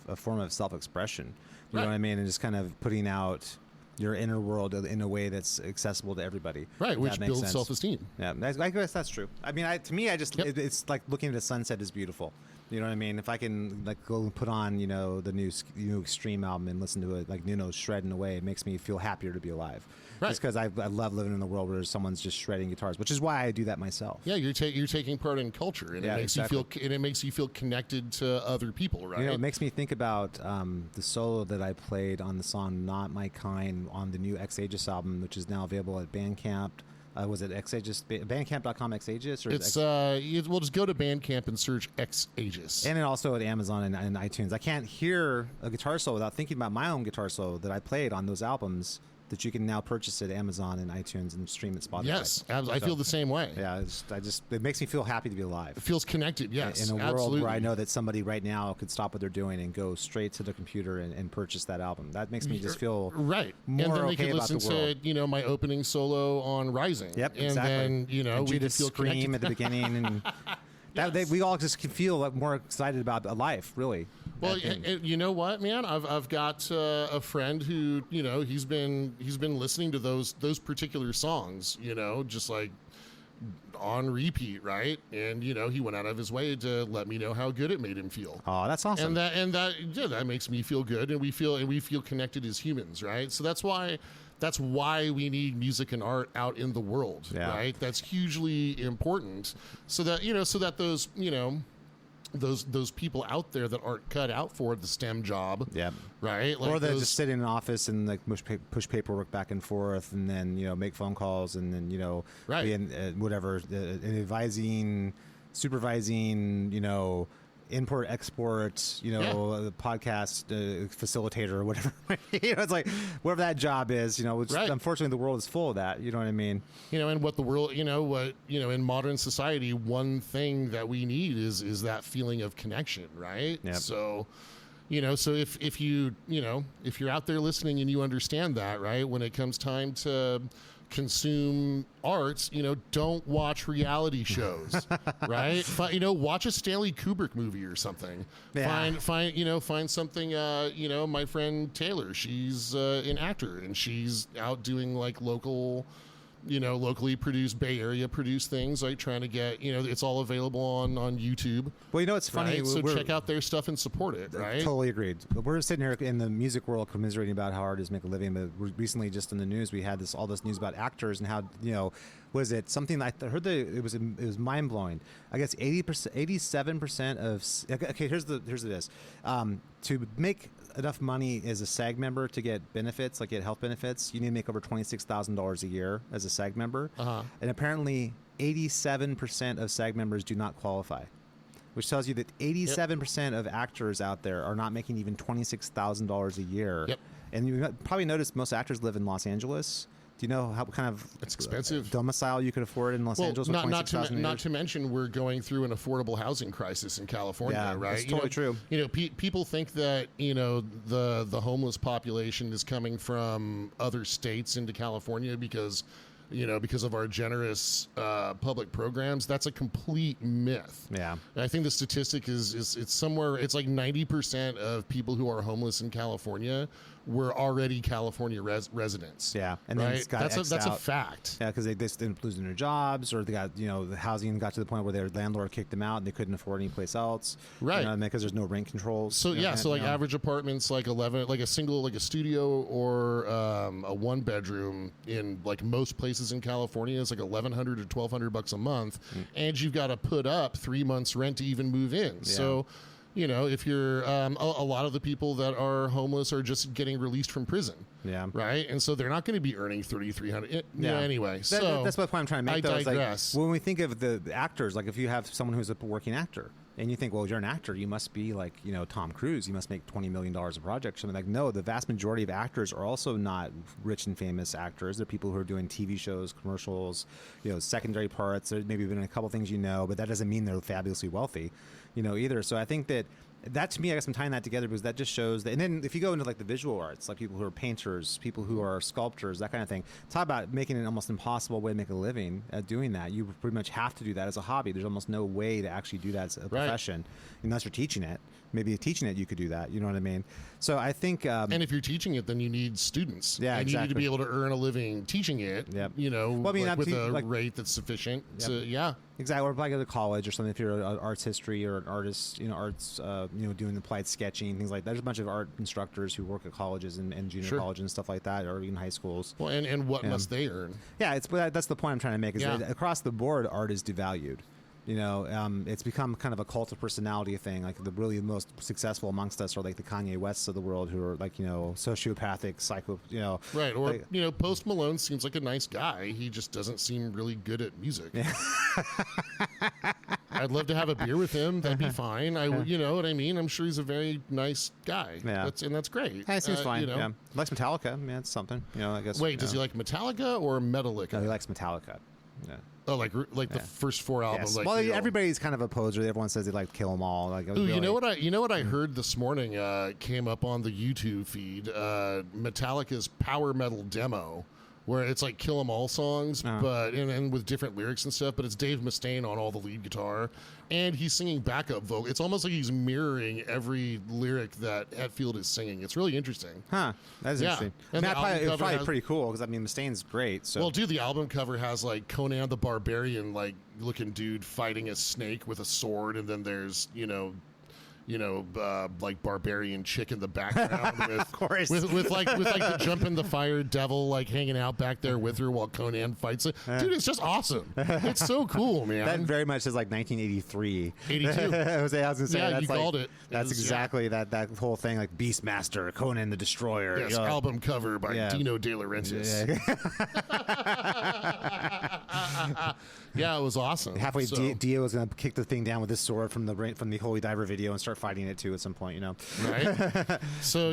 a form of self-expression. You know what I mean? And just kind of putting out your inner world in a way that's accessible to everybody. Right, which builds self-esteem. Yeah, I guess that's true. To me, it's like looking at a sunset is beautiful. You know what I mean? If I can go and put on, the new Extreme album and listen to it, shredding away, it makes me feel happier to be alive. Right. Just because I love living in a world where someone's just shredding guitars, which is why I do that myself. Yeah, you're taking part in culture, and it makes you feel connected to other people, right? It makes me think about the solo that I played on the song "Not My Kind" on the new Ex Aegis album, which is now available at Bandcamp, Was it X Aegis? Bandcamp.com X Aegis? Or it's we'll just go to Bandcamp and search X Aegis. And then also at Amazon and iTunes. I can't hear a guitar solo without thinking about my own guitar solo that I played on those albums that you can now purchase at Amazon and iTunes and stream at Spotify. Yes, I feel the same way. Yeah, it makes me feel happy to be alive. It feels connected, yes. In a world where I know that somebody right now could stop what they're doing and go straight to the computer and purchase that album. That makes me just feel right. more and then okay they could about listen the world. to my opening solo on Rising. Yep, and exactly. then and we Judas feel scream connected. at the beginning and. Yes. We all just can feel more excited about life, really. Well, you know what, man? I've got a friend who he's been listening to those particular songs, just like on repeat, right? And he went out of his way to let me know how good it made him feel. Oh, that's awesome. And that makes me feel good, and we feel connected as humans, right? So that's why we need music and art out in the world, right? That's hugely important, so that those people out there that aren't cut out for the STEM job, right? Like or they just sit in an office and like push paperwork back and forth, and then make phone calls, and then right. be in whatever advising, supervising, import export, podcast facilitator or whatever. It's like whatever that job is, which right. Unfortunately the world is full of that. You know what I mean? And what the world, in modern society, one thing that we need is that feeling of connection, right? Yep. So, so if you're out there listening and you understand that, right, when it comes time to consume arts, don't watch reality shows, right? Watch a Stanley Kubrick movie or something. Yeah. Find something. My friend Taylor, she's an actor, and she's out doing like locally produced, Bay Area produced things, like trying to get, it's all available on YouTube. Well, it's funny. Right? So check out their stuff and support it, right? Totally agreed. We're sitting here in the music world commiserating about how hard it is to make a living, but recently just in the news, we had all this news about actors and how, was it something I heard it was mind blowing. I guess 87% of, okay, here's this. To make enough money as a SAG member to get benefits, like get health benefits, you need to make over $26,000 a year as a SAG member. And apparently 87% of SAG members do not qualify, which tells you that 87% of actors out there are not making even $26,000 a year. Yep. And you probably noticed most actors live in Los Angeles. Do you know how kind of it's expensive domicile you could afford in Los Angeles? With not to mention we're going through an affordable housing crisis in California, right? That's totally true. People think that the homeless population is coming from other states into California because of our generous public programs. That's a complete myth. Yeah. And I think the statistic is it's somewhere, it's like 90% of people who are homeless in California were already California residents. Yeah. And right? then that's a fact. Yeah, because they just ended up losing their jobs, or they got, the housing got to the point where their landlord kicked them out and they couldn't afford any place else. Right. Because there's no rent controls. So average apartments, like 11, like a single, like a studio or a one bedroom in like most places in California is like $1,100 to $1,200 a month, and you've got to put up 3 months rent to even move in. Yeah. So, if you're a lot of the people that are homeless are just getting released from prison. Yeah. Right. And so they're not going to be earning $3,300. Anyway, that's what point I'm trying to make. I digress. When we think of the actors, like if you have someone who's a working actor, and you think, well, you're an actor, you must be like, Tom Cruise, you must make $20 million a project. Something like, no, the vast majority of actors are also not rich and famous actors. They're people who are doing TV shows, commercials, secondary parts. They're maybe been in a couple things, but that doesn't mean they're fabulously wealthy, either. So I think that to me, I guess I'm tying that together because that just shows that. And then if you go into like the visual arts, like people who are painters, people who are sculptors, that kind of thing, talk about making it an almost impossible way to make a living at doing that. You pretty much have to do that as a hobby. There's almost no way to actually do that as a profession unless you're teaching it. Maybe teaching it, you could do that. You know what I mean? So I think... and if you're teaching it, then you need students. Yeah, and exactly. you need to be able to earn a living teaching it, with a rate that's sufficient. Yep. Exactly. Or like at a college or something, if you're an arts history or an artist, arts, doing applied sketching, things like that. There's a bunch of art instructors who work at colleges and junior colleges and stuff like that, or even high schools. Well, and what must they earn? Yeah, that's the point I'm trying to make, is that across the board, art is devalued. It's become kind of a cult of personality thing. Like the really most successful amongst us are like the Kanye Wests of the world, who are like sociopathic, psycho. Right, or Post Malone seems like a nice guy. He just doesn't seem really good at music. Yeah. I'd love to have a beer with him. That'd be fine. You know what I mean? I'm sure he's a very nice guy. Yeah, that's great. Yeah, seems fine. Yeah, likes Metallica. Yeah, it's something. I guess. Wait, does he like Metallica or Metallica? No, he likes Metallica. Yeah. Oh, like the first 4 albums. Yes. Like, everybody's kind of a poser. Everyone says they like Kill 'Em All. Like, ooh, you know what I heard this morning? Came up on the YouTube feed. Metallica's power metal demo, where it's like Kill 'Em All songs, but and with different lyrics and stuff. But it's Dave Mustaine on all the lead guitar, and he's singing backup vocal. It's almost like he's mirroring every lyric that Hetfield is singing. It's really interesting. Huh? That's interesting. And it's probably pretty cool because Mustaine's great. So. Well, dude, the album cover has like Conan the Barbarian, like looking dude fighting a snake with a sword, and then there's like barbarian chick in the background with, of course, with like the jump in the fire devil like hanging out back there with her while Conan fights it. Dude, it's just awesome. It's so cool, man. That very much is like 1983. 82. I was gonna say yeah, that's you called it. That's exactly that whole thing, like Beastmaster, Conan the Destroyer. Yes, album cover by Dino De Laurentiis. Yeah, it was awesome. Halfway, Dio was going to kick the thing down with his sword from the Holy Diver video and start fighting it too at some point. Right. So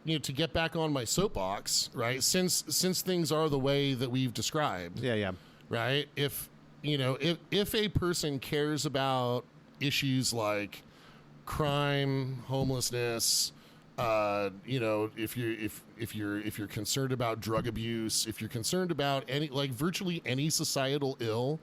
to get back on my soapbox, right? Since things are the way that we've described. Yeah. Right. If a person cares about issues like crime, homelessness. If you're concerned about drug abuse, if you're concerned about virtually any societal ill,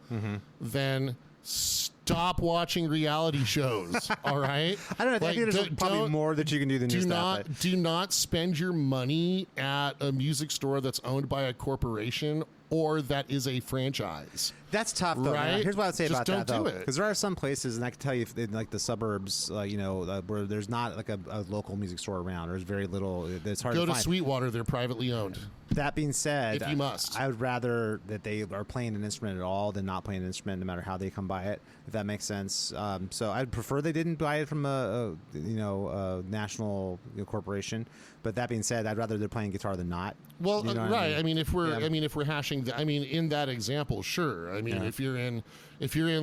then stop watching reality shows. All right. I don't know. I think there's probably more that you can do than just that. Do not spend your money at a music store that's owned by a corporation or that is a franchise. That's tough, though. Right? Man. Here's what I'd say just about that, though, because there are some places, and I can tell you, in like the suburbs, where there's not like a local music store around. There's very little. It's hard to find. Go to Sweetwater; they're privately owned. That being said, if you must, I would rather that they are playing an instrument at all than not playing an instrument, no matter how they come by it. If that makes sense. So I'd prefer they didn't buy it from a national corporation. But that being said, I'd rather they're playing guitar than not. Well, right. I mean, if we're hashing, in that example, sure. I mean, if you're in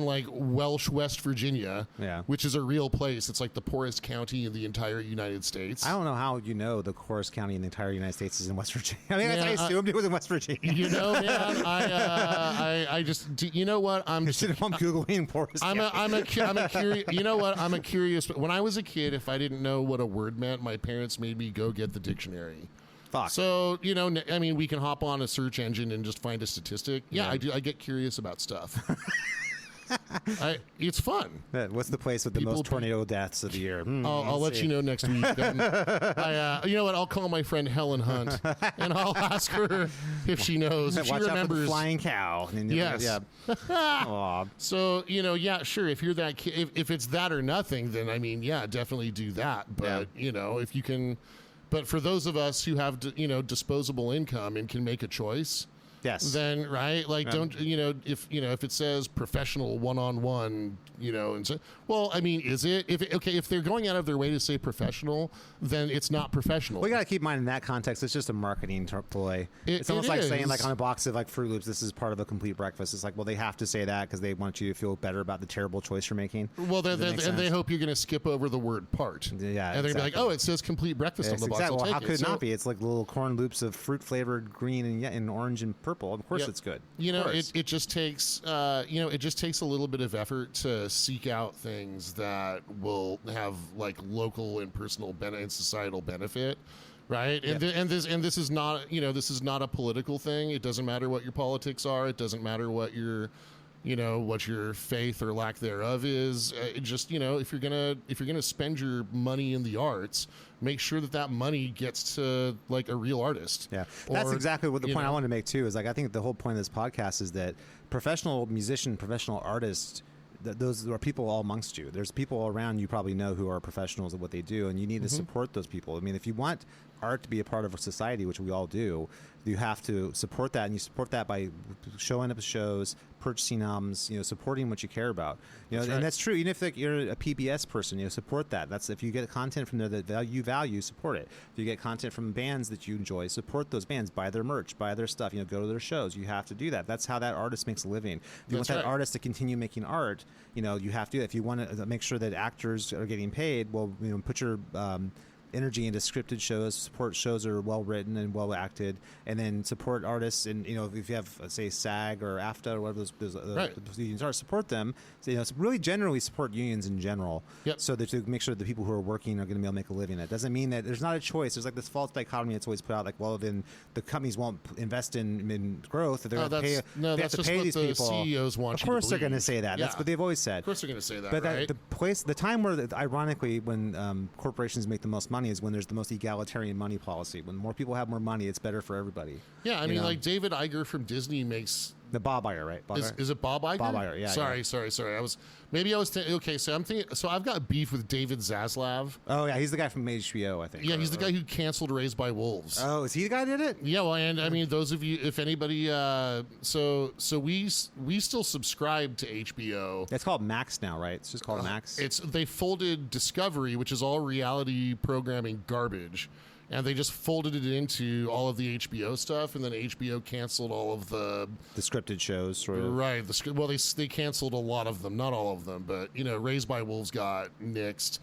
like Welsh, West Virginia, which is a real place, it's like the poorest county in the entire United States. I don't know how the poorest county in the entire United States is in West Virginia. I mean, I assumed it was in West Virginia. Man, I just, you know what? I'm Googling poorest. I'm a curious. You know what? I'm a curious. When I was a kid, if I didn't know what a word meant, my parents made me go get the dictionary. Fuck. So, we can hop on a search engine and just find a statistic. Yeah. I do. I get curious about stuff. It's fun. What's the place with the most tornado deaths of the year? I'll let you know next week. You know what? I'll call my friend Helen Hunt and I'll ask her if she knows. If she remembers. Out for the flying cow. Yes. Yeah. So sure. If you're that kid, if it's that or nothing, then definitely do that. But if you can. But for those of us who have, disposable income and can make a choice, yes, then don't if it says professional one-on-one, and so is it if they're going out of their way to say professional, then it's not professional. We got to keep in mind in that context, it's just a marketing ploy. It's almost like saying like on a box of like Fruit Loops, this is part of a complete breakfast. It's like, well, they have to say that because they want you to feel better about the terrible choice you're making. Well, they hope you're going to skip over the word part. Yeah, and they're going to be like, oh, it says complete breakfast on the box. Well, how could it not be? It's like little corn loops of fruit flavored green and orange and purple. Of course, it's good. It just takes a little bit of effort to seek out things that will have like local and personal and societal benefit, right? And this is not a political thing. It doesn't matter what your politics are. It doesn't matter what your faith or lack thereof is. It just if you're gonna spend your money in the arts, make sure that money gets to like a real artist. Yeah, that's exactly what the point I wanted to make too. Is like I think the whole point of this podcast is that professional musician, professional artist. Those are people all amongst you. There's people around you probably know who are professionals at what they do, and you need to support those people. I mean, if you want art to be a part of a society, which we all do, you have to support that, and you support that by showing up at shows, purchasing albums, supporting what you care about. That's right. And that's true. Even if you're a PBS person, support that. That's if you get content from there that you value, support it. If you get content from bands that you enjoy, support those bands. Buy their merch, buy their stuff. Go to their shows. You have to do that. That's how that artist makes a living. If you want that artist to continue making art, you have to do that. If you want to make sure that actors are getting paid, well, put your energy into scripted shows, support shows that are well written and well acted, and then support artists. And if you have, say, SAG or AFTA or whatever those unions are, support them. So, it's really generally support unions in general. Yep. So that to make sure that the people who are working are going to be able to make a living. That doesn't mean that there's not a choice. There's like this false dichotomy that's always put out, like, well, then the companies won't invest in growth. They're going to pay. They have to pay these people. CEOs want. Of course, they're going to say that. Yeah. That's what they've always said. Of course, they're going to say that. But right? the time where, ironically, when corporations make the most money is when there's the most egalitarian money policy. When more people have more money, it's better for everybody. Yeah, I mean, like David Iger from Disney makes the Bob Iger, right? Is it Bob Iger? Bob Iger, yeah. Sorry. Okay, so I've got beef with David Zaslav. Oh yeah, he's the guy from HBO, I think. Yeah, he's the guy who canceled Raised by Wolves. Oh, is he the guy who did it? Yeah, well, and I mean, those of you, if anybody, so we still subscribe to HBO. It's called Max now, right? It's just called Max. They folded Discovery, which is all reality programming garbage. And they just folded it into all of the HBO stuff, and then HBO canceled all of the scripted shows, sort of. Right. Well, they canceled a lot of them, not all of them, but Raised by Wolves got nixed.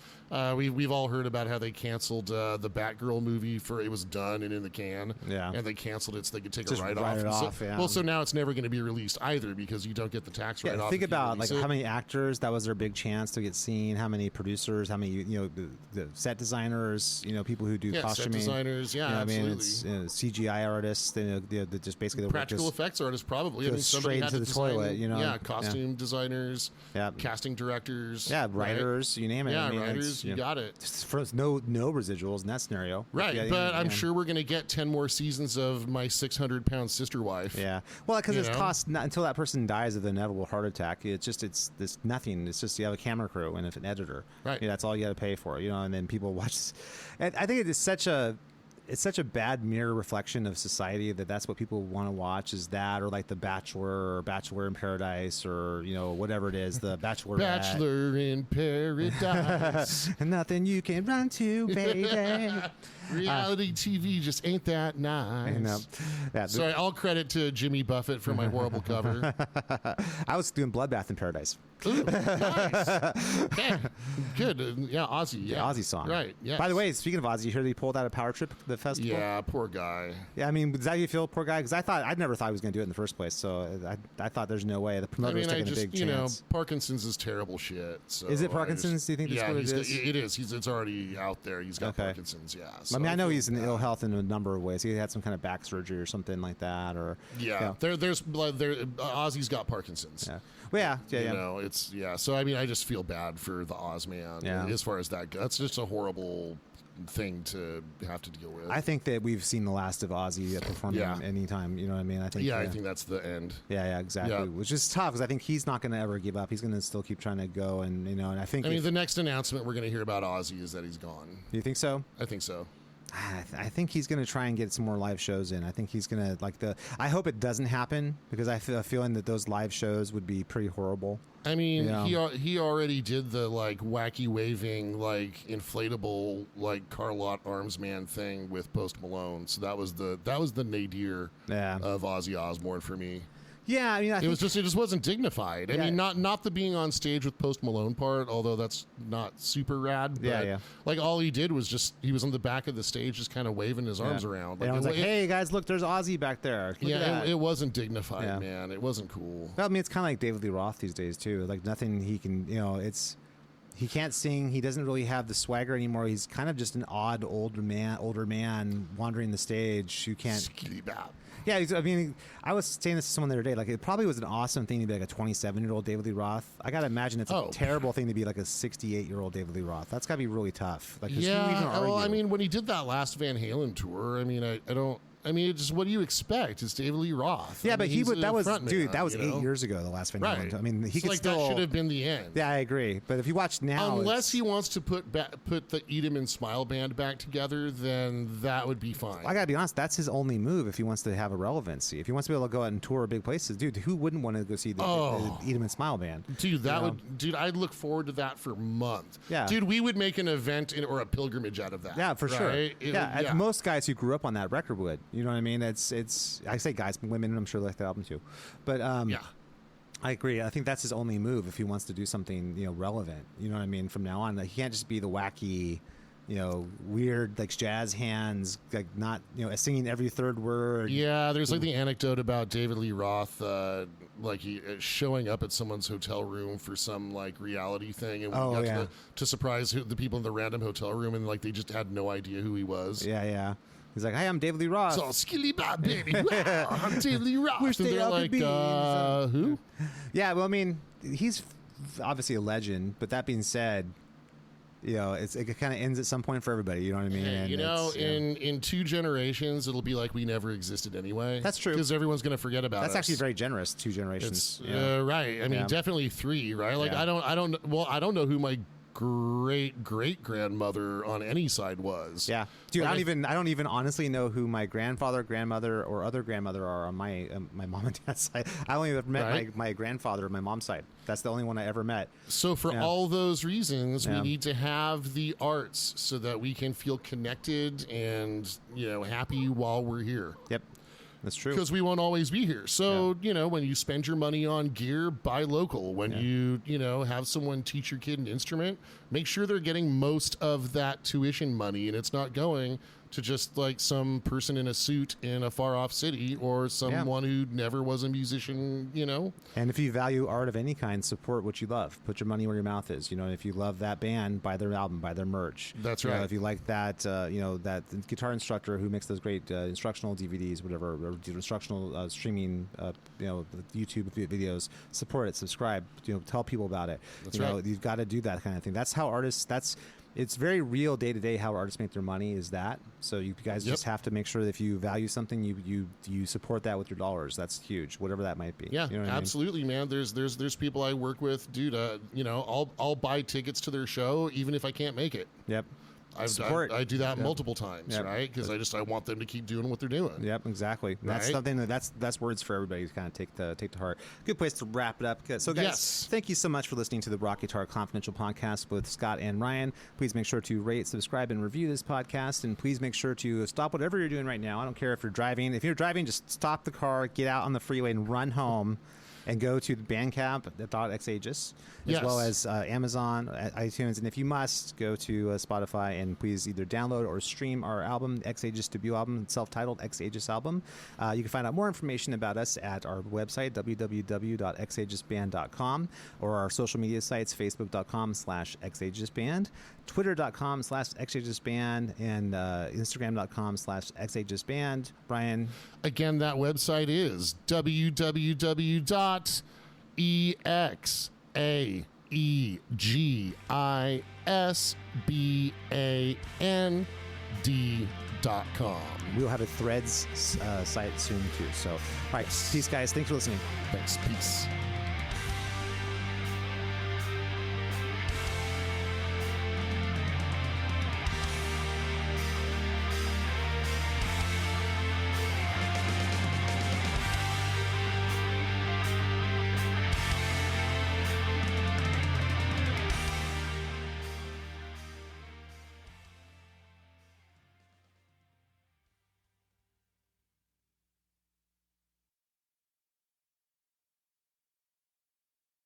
We've all heard about how they canceled the Batgirl movie it was done and in the can. Yeah. And they canceled it so they could take just a write-off. Yeah. Well, so now it's never going to be released either because you don't get the tax write-off. Think about how many actors that was their big chance to get seen. How many producers? How many the set designers? People who do costuming. Set designers. Yeah, absolutely. I mean, it's CGI artists. Just basically practical effects artists. Probably. I mean, straight into the toilet. Yeah, costume designers. Yeah. Casting directors. Yeah, writers. Right? You name it. Yeah, writers. You got it. For no residuals in that scenario. Right, but I'm sure we're going to get 10 more seasons of My 600-Pound Sister Wife. Yeah. Well, because it's cost until that person dies of an inevitable heart attack. It's nothing. It's just you have a camera crew and an editor. Right. That's all you got to pay for. And then people watch. And I think it is such a bad mirror reflection of society that's what people want to watch is that, or like The Bachelor or Bachelor in Paradise or whatever it is, the Bachelor in Paradise. Nothing you can run to, baby. Reality TV just ain't that nice. I know. Yeah, sorry, all credit to Jimmy Buffett for my horrible cover. I was doing Bloodbath in Paradise. Ooh, nice. Okay. Good. Yeah, Ozzy. Yeah, Ozzy song. Right. Yeah. By the way, speaking of Ozzy, you heard he pulled out a Power Trip, the festival? Yeah, poor guy. Yeah, I mean, does that how you feel, poor guy? Because I never thought he was going to do it in the first place. So I thought there's no way. The promoter was taking a big chance. Parkinson's is terrible shit. So is it Parkinson's? Do you think that's what it is? It is. It's already out there. He's got Parkinson's. Yeah. So I mean, I know he's in ill health in a number of ways. He had some kind of back surgery or something like that, or Ozzy's got Parkinson's. Yeah. Well, yeah. So I mean, I just feel bad for the Oz man. Yeah. As far as that goes, that's just a horrible thing to have to deal with. I think that we've seen the last of Ozzy performing anytime. You know what I mean? I think. Yeah, I think that's the end. Yeah, exactly. Yeah. Which is tough because I think he's not going to ever give up. He's going to still keep trying to go, and I think. I mean, the next announcement we're going to hear about Ozzy is that he's gone. You think so? I think so. I think he's going to try and get some more live shows in. I think he's going to I hope it doesn't happen because I feel a feeling that those live shows would be pretty horrible. I mean, he already did the wacky waving inflatable Carlot Arms Man thing with Post Malone. So that was the nadir of Ozzy Osbourne for me. Yeah, I mean, it just wasn't dignified. I mean, not the being on stage with Post Malone part, although that's not super rad. But all he did was he was on the back of the stage, just kind of waving his arms around. I was hey guys, look, there's Ozzy back there. It wasn't dignified, man. It wasn't cool. Well, I mean, it's kind of like David Lee Roth these days too. Nothing he can, he can't sing. He doesn't really have the swagger anymore. He's kind of just an odd older man wandering the stage who can't. Yeah, I mean, I was saying this to someone the other day. It probably was an awesome thing to be a 27-year-old David Lee Roth. I gotta imagine it's a terrible thing to be a 68-year-old David Lee Roth. That's gotta be really tough. I mean, when he did that last Van Halen tour, I mean, I don't. I mean, it's just what do you expect? It's David Lee Roth. Yeah, I but mean, that was frontman, that was you know? 8 years ago. The last Van Halen. Right. I mean, he So, could still. that should have been the end. Yeah, I agree. But if you watch now, Unless he wants to put the Eat Smile band back together, then that would be fine. I gotta be honest. That's his only move if he wants to have a relevancy. If he wants to be able to go out and tour big places, dude, who wouldn't want to go see the Eat Smile band? Dude, dude, I'd look forward to that for months. Yeah. Dude, we would make an event or a pilgrimage out of that. Yeah, for sure. right? Most guys who grew up on that record would. You know what I mean? It's. I say guys, women, I'm sure like the album too, but yeah. I agree. I think that's his only move if he wants to do something, relevant. You know what I mean? From now on, like, he can't just be the wacky, weird, like, jazz hands, like, not, singing every third word. Yeah, there's like the anecdote about David Lee Roth, like he showing up at someone's hotel room for some like reality thing, and we got to surprise the people in the random hotel room, and like they just had no idea who he was. Yeah. He's like, "Hi, I'm David Lee Roth." So skilly bop, baby. Wow, I'm David Lee Roth. And they're like, who? Yeah, well, I mean, he's obviously a legend, but that being said, it kind of ends at some point for everybody. You know what I mean? And in 2 generations, it'll be like we never existed anyway. That's true, because everyone's going to forget about us. That's actually very generous. 2 generations, right? I mean, definitely 3, right? Like, I don't know who my great grandmother on any side was. Yeah, dude, I don't even honestly know who my grandfather, grandmother, or other grandmother are on my mom and dad's side. I only ever met my grandfather on my mom's side. That's the only one I ever met. So for all those reasons, we need to have the arts so that we can feel connected and happy while we're here. Yep. That's true. Because we won't always be here. So, when you spend your money on gear, buy local. When you have someone teach your kid an instrument, make sure they're getting most of that tuition money and it's not going to just like some person in a suit in a far off city or someone who never was a musician, And if you value art of any kind, support what you love. Put your money where your mouth is. If you love that band, buy their album, buy their merch. That's right. If you like that, that guitar instructor who makes those great instructional DVDs, whatever, or instructional streaming, YouTube videos, support it, subscribe, tell people about it. That's right. You've got to do that kind of thing. That's how artists, it's very real day to day how artists make their money is that. So you guys just have to make sure that if you value something, you support that with your dollars. That's huge, whatever that might be. Yeah, absolutely, I mean? Man. There's people I work with, dude. I'll buy tickets to their show even if I can't make it. Yep. I do that multiple times, right? Because I want them to keep doing what they're doing. Yep, exactly. Right? That's something that's words for everybody to kind of take to heart. Good place to wrap it up. So, guys, thank you so much for listening to the Rock Guitar Confidential podcast with Scott and Ryan. Please make sure to rate, subscribe, and review this podcast, and please make sure to stop whatever you're doing right now. I don't care if you're driving. If you're driving, just stop the car, get out on the freeway, and run home. And go to Bandcamp.xaegis, as well as Amazon, iTunes, and if you must, go to Spotify and please either download or stream our album, Ex Aegis debut album, self-titled Ex Aegis album. You can find out more information about us at our website, www.xaegisband.com, or our social media sites, facebook.com/xaegisband, twitter.com/xaegisband, and instagram.com/xaegisband. Brian? Again, that website is www.exaegisband.com. We'll have a Threads site soon, too. So, all right. Peace, guys. Thanks for listening. Thanks. Peace.